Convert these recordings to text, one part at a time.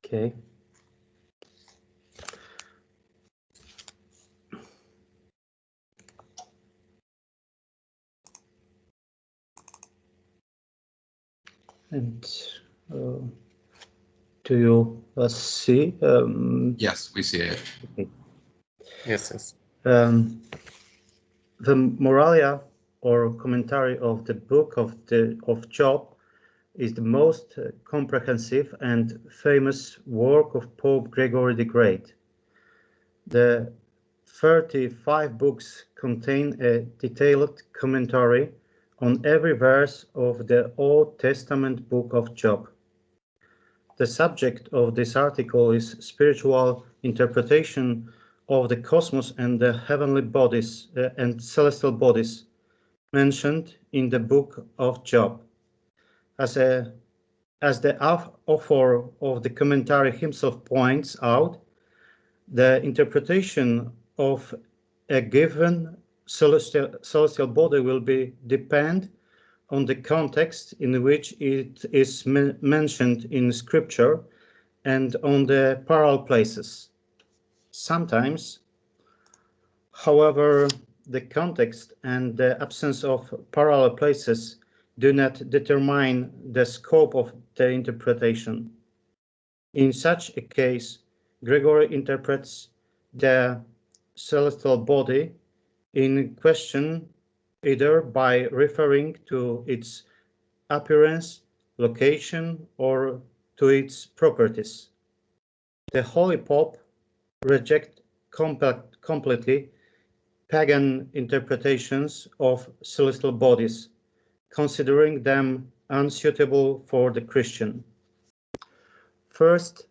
Okay. And do you see? Yes, we see it. Okay. Yes. The Moralia, or commentary of the book of Job, is the most comprehensive and famous work of Pope Gregory the Great. The 35 books contain a detailed commentary on every verse of the Old Testament book of Job. The subject of this article is spiritual interpretation of the cosmos and the heavenly bodies and celestial bodies mentioned in the book of Job. As the author of the commentary himself points out, the interpretation of a given celestial body will depend on the context in which it is mentioned in Scripture and on the parallel places. Sometimes, however, the context and the absence of parallel places do not determine the scope of the interpretation. In such a case, Gregory interprets the celestial body in question either by referring to its appearance, location, or to its properties. The Holy Pope rejects completely pagan interpretations of celestial bodies, considering them unsuitable for the Christian. First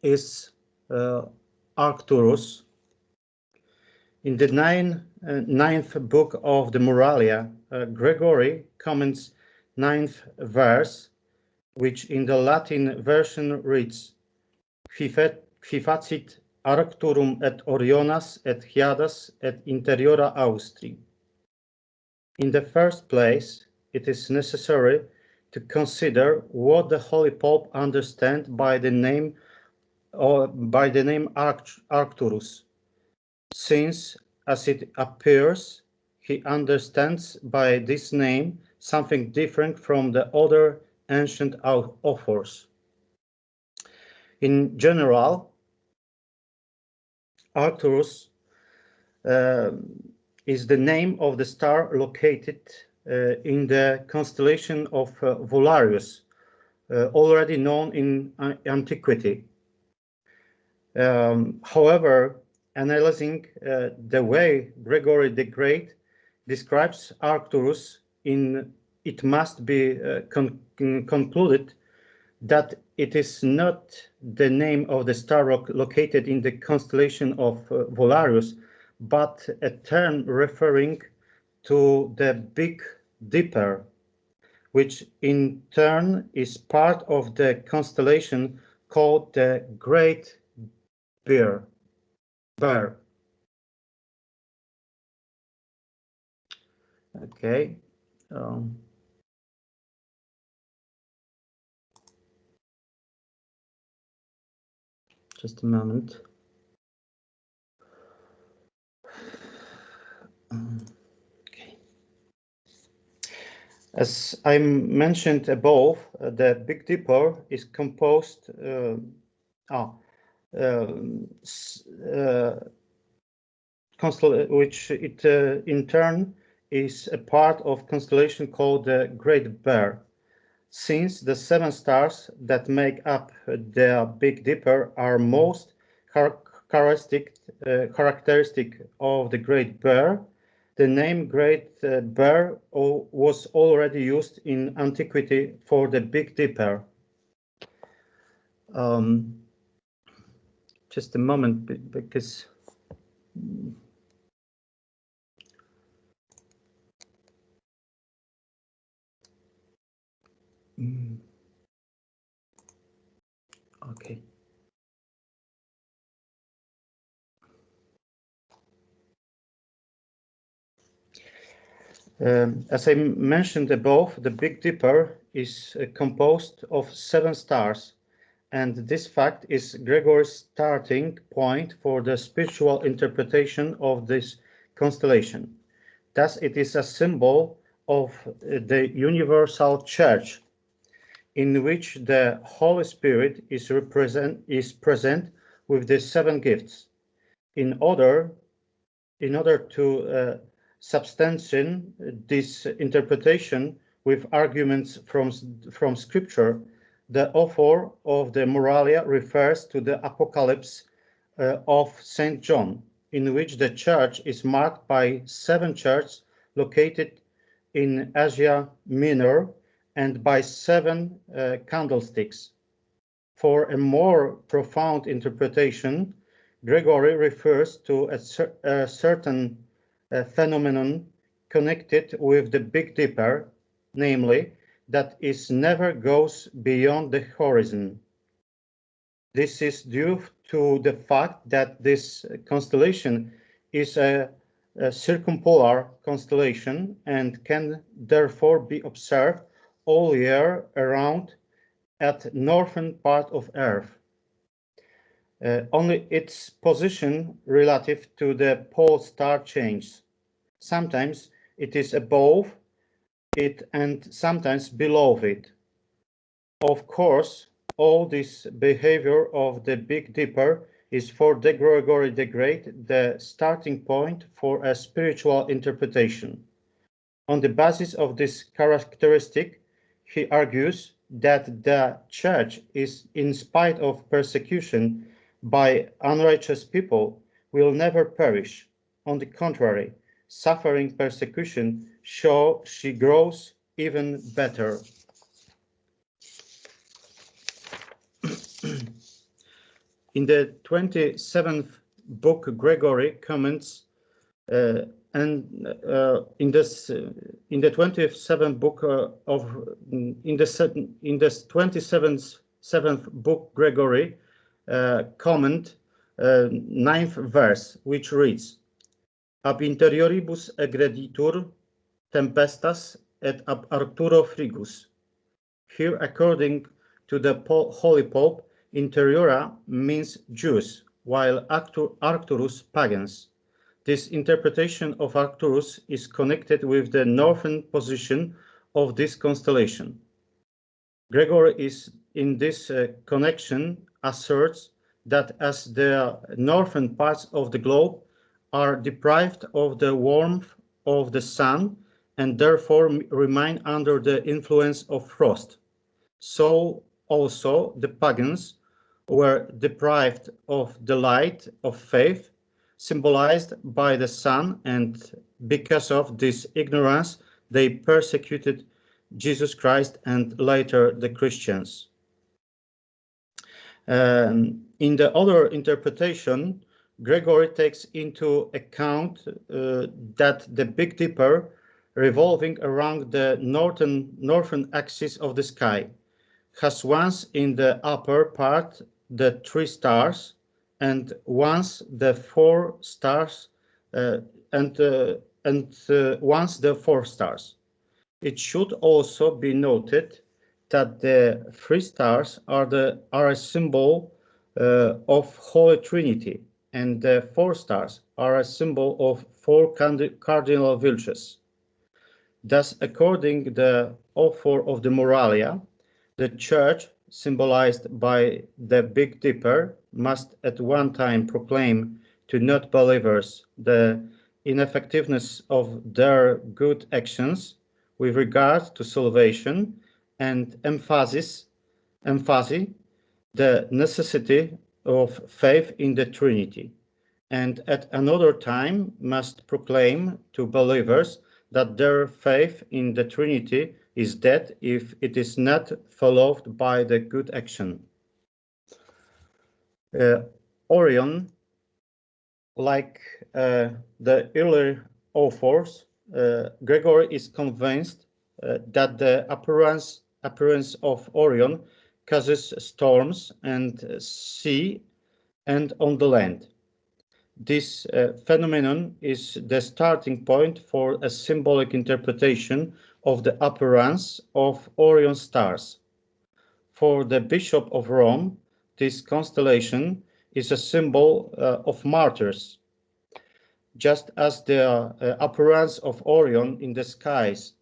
is Arcturus. In the ninth book of the Moralia, Gregory comments ninth verse, which in the Latin version reads, Qui facit Arcturum et Orionas et Hyadas et interiora Austri. In the first place, it is necessary to consider what the Holy Pope understands by the name Arcturus, since, as it appears, he understands by this name something different from the other ancient authors. In general, Arcturus is the name of the star located in the constellation of Volarius, already known in antiquity. However, analyzing the way Gregory the Great describes Arcturus, it must be concluded that it is not the name of the star located in the constellation of Volarius, but a term referring to the Big Dipper, which in turn is part of the constellation called the Great Bear. Okay. Just a moment. Okay. As I mentioned above, the Big Dipper is composed which it in turn is a part of constellation called the Great Bear. Since the 7 stars that make up the Big Dipper are most characteristic of the Great Bear, the name Great Bear was already used in antiquity for the Big Dipper. Just a moment, because okay. As I mentioned above, the Big Dipper is composed of 7 stars, and this fact is Gregory's starting point for the spiritual interpretation of this constellation. Thus, it is a symbol of the universal church, in which the Holy Spirit is present with the seven gifts. In order to substantiate this interpretation with arguments from Scripture, the author of the Moralia refers to the Apocalypse of St. John, in which the church is marked by seven churches located in Asia Minor and by seven candlesticks. For a more profound interpretation, Gregory refers to a certain phenomenon connected with the Big Dipper, namely, that it never goes beyond the horizon. This is due to the fact that this constellation is a circumpolar constellation and can therefore be observed all year around at northern part of Earth. Only its position relative to the pole star changes. Sometimes it is above it and sometimes below it. Of course, all this behavior of the Big Dipper is for Gregory the Great the starting point for a spiritual interpretation. On the basis of this characteristic, he argues that the Church is, in spite of persecution by unrighteous people, will never perish. On the contrary, suffering persecution, she grows even better. In the 27th book, Gregory comments, in the 27th book in the 27th book, Gregory comment 9th verse, which reads, ab interioribus egreditur tempestas et ab Arturo frigus. Here, according to the Holy Pope, interiora means Jews, while Arcturus pagans. This interpretation of Arcturus is connected with the northern position of this constellation. Gregory is in this connection asserts that as the northern parts of the globe are deprived of the warmth of the sun and therefore remain under the influence of frost, so also the pagans were deprived of the light of faith symbolized by the sun, and because of this ignorance they persecuted Jesus Christ and later the Christians. In the other interpretation, Gregory takes into account that the Big Dipper, revolving around the northern axis of the sky, has once in the upper part the 3 stars and once the 4 stars and once the 4 stars. It should also be noted that the 3 stars are a symbol of Holy Trinity, and the 4 stars are a symbol of 4 cardinal virtues. Thus, according to the author of the Moralia, the Church, symbolized by the Big Dipper, must at one time proclaim to not-believers the ineffectiveness of their good actions with regard to salvation, and emphasize the necessity of faith in the Trinity, and at another time must proclaim to believers that their faith in the Trinity is dead if it is not followed by the good action. Orion, like the earlier authors, Gregory is convinced that the appearance of Orion causes storms and sea and on the land. This phenomenon is the starting point for a symbolic interpretation of the appearance of Orion stars. For the Bishop of Rome, this constellation is a symbol of martyrs, just as the appearance of Orion in the skies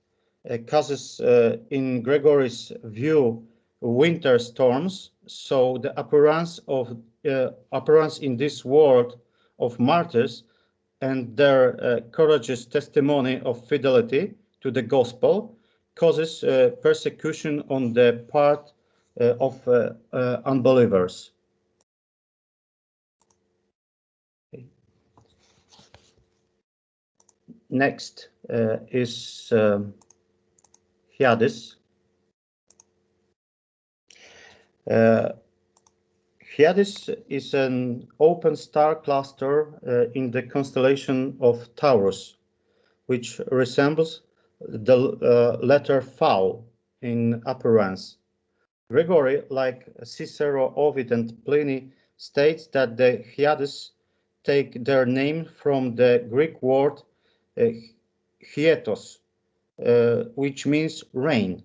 causes, in Gregory's view, winter storms, so the appearance in this world of martyrs and their courageous testimony of fidelity to the gospel causes persecution on the part of unbelievers. Okay. Next is Hyades. Hyades is an open star cluster in the constellation of Taurus, which resembles the letter V in appearance. Gregory, like Cicero, Ovid, and Pliny, states that the Hyades take their name from the Greek word hietos, which means rain.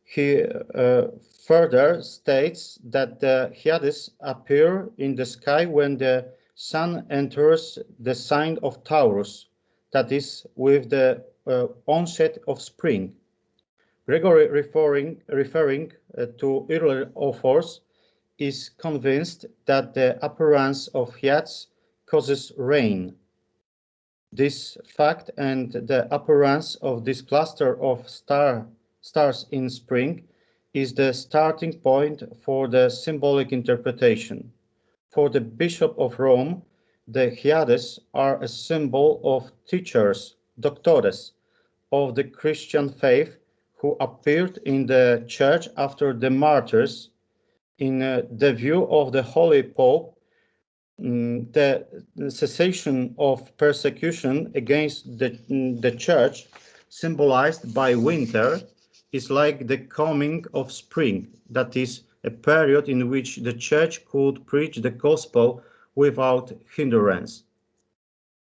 He further states that the Hyades appear in the sky when the sun enters the sign of Taurus, that is, with the onset of spring. Gregory, referring to earlier authors, is convinced that the appearance of Hyades causes rain. This fact and the appearance of this cluster of stars in spring is the starting point for the symbolic interpretation. For the Bishop of Rome, the Hyades are a symbol of teachers, doctores, of the Christian faith who appeared in the church after the martyrs. In the view of the Holy Pope, the cessation of persecution against the church, symbolized by winter, is like the coming of spring, that is, a period in which the church could preach the gospel without hindrance.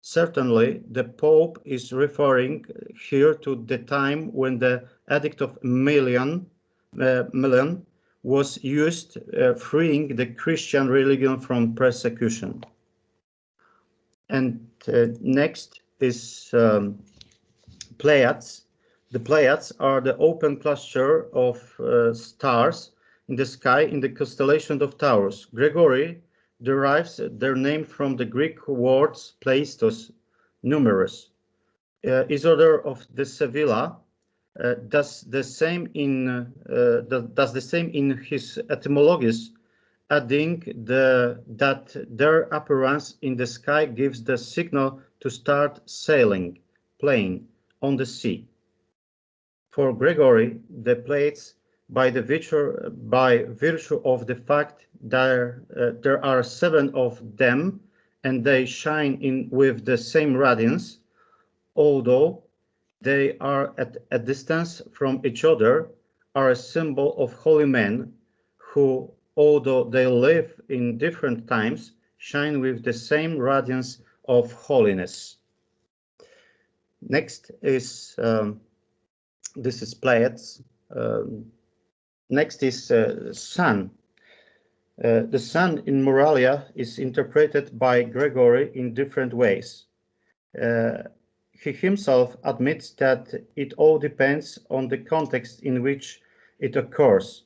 Certainly, the Pope is referring here to the time when the Edict of Milan was used, freeing the Christian religion from persecution. And next is Pleiades. The Pleiades are the open cluster of stars in the sky in the constellation of Taurus. Gregory derives their name from the Greek words pleistos, numerous. Isidore of the Sevilla does the same in his etymologies, adding that their appearance in the sky gives the signal to start sailing, playing on the sea. For Gregory, the Pleiades, by virtue of the fact that there are 7 of them and they shine with the same radiance, although they are at a distance from each other, are a symbol of holy men who, although they live in different times, shine with the same radiance of holiness. Next is this is Pleiades. Next is Sun. The sun in Moralia is interpreted by Gregory in different ways. He himself admits that it all depends on the context in which it occurs.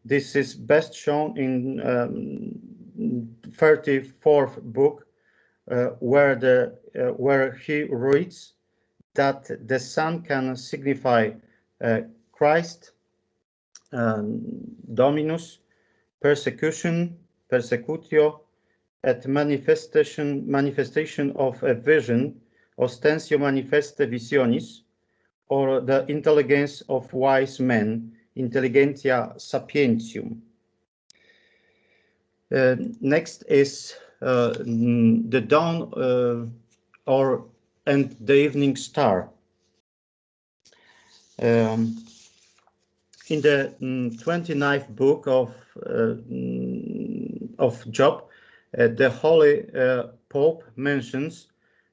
This is best shown in 34th book, where he reads that the sun can signify Christ, Dominus, persecution, persecutio, et manifestation of a vision, ostensio manifeste visionis, or the intelligence of wise men, intelligentia sapientium. Next is the dawn and the evening star. In the 29th book of Job, the Holy Pope mentions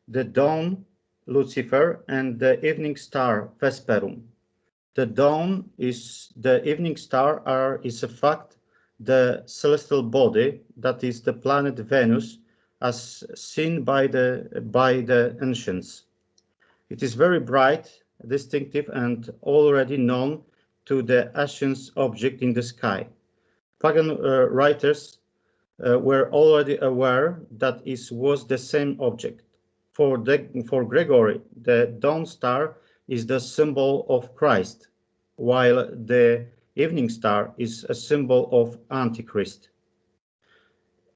the dawn, Lucifer, and the evening star, Vesperum. The dawn is the evening star is a fact, the celestial body, that is the planet Venus, as seen by the ancients. It is very bright, distinctive, and already known to the ancient object in the sky. Pagan writers were already aware that it was the same object. For Gregory, the dawn star is the symbol of Christ, while the evening star is a symbol of Antichrist.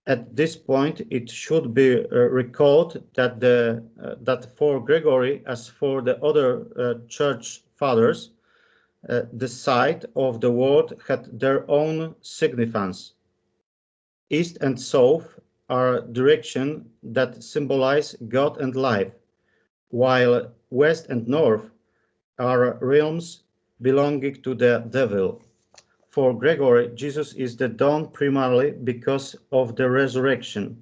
At this point, it should be recalled that that for Gregory, as for the other church fathers, the side of the world had their own significance. East and south are directions that symbolize God and life, while west and north are realms belonging to the devil. For Gregory, Jesus is the dawn primarily because of the resurrection.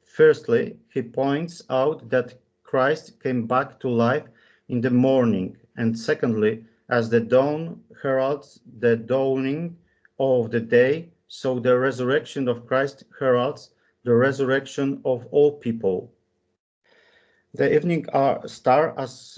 Firstly, he points out that Christ came back to life in the morning, and secondly, as the dawn heralds the dawning of the day, so the resurrection of Christ heralds the resurrection of all people. The evening star, as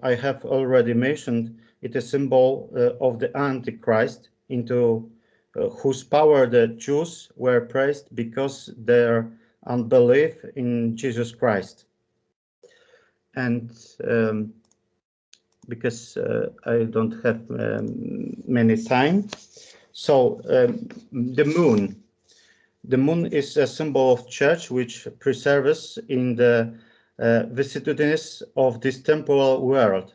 I have already mentioned, is a symbol of the Antichrist, into whose power the Jews were praised because their unbelief in Jesus Christ. And because I don't have many time, so the moon. The moon is a symbol of church which preserves in the vicissitudes of this temporal world.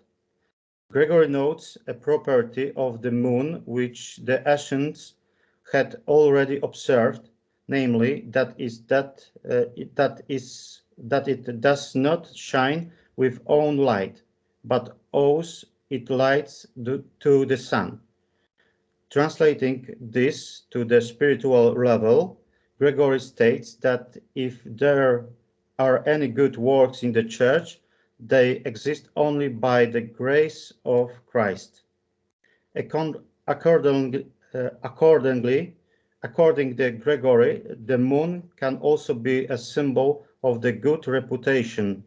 Gregory notes a property of the moon which the ancients had already observed, namely that it does not shine with own light, but owes its lights to the sun. Translating this to the spiritual level, Gregory states that if there are any good works in the church, they exist only by the grace of Christ. Accordingly, according to Gregory, the moon can also be a symbol of the good reputation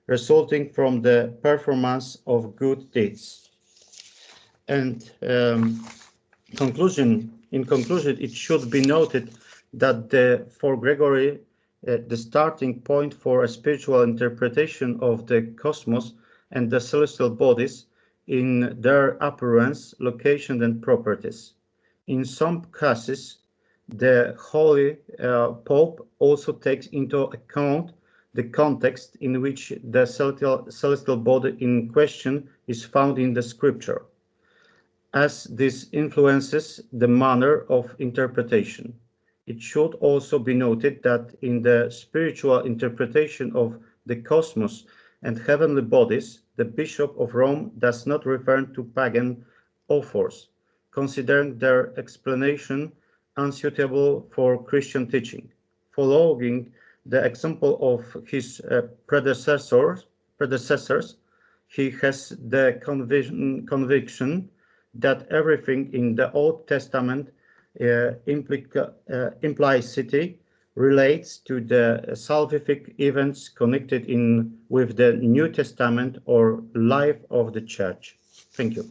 resulting from the performance of good deeds. And in conclusion, it should be noted that for Gregory, the starting point for a spiritual interpretation of the cosmos and the celestial bodies in their appearance, location, and properties. In some cases, the Holy Pope also takes into account the context in which the celestial body in question is found in the scripture, as this influences the manner of interpretation. It should also be noted that in the spiritual interpretation of the cosmos and heavenly bodies, the Bishop of Rome does not refer to pagan authors, considering their explanation unsuitable for Christian teaching. Following the example of his predecessors, he has the conviction that everything in the Old Testament implicitly relates to the salvific events connected with the New Testament or life of the Church. Thank you.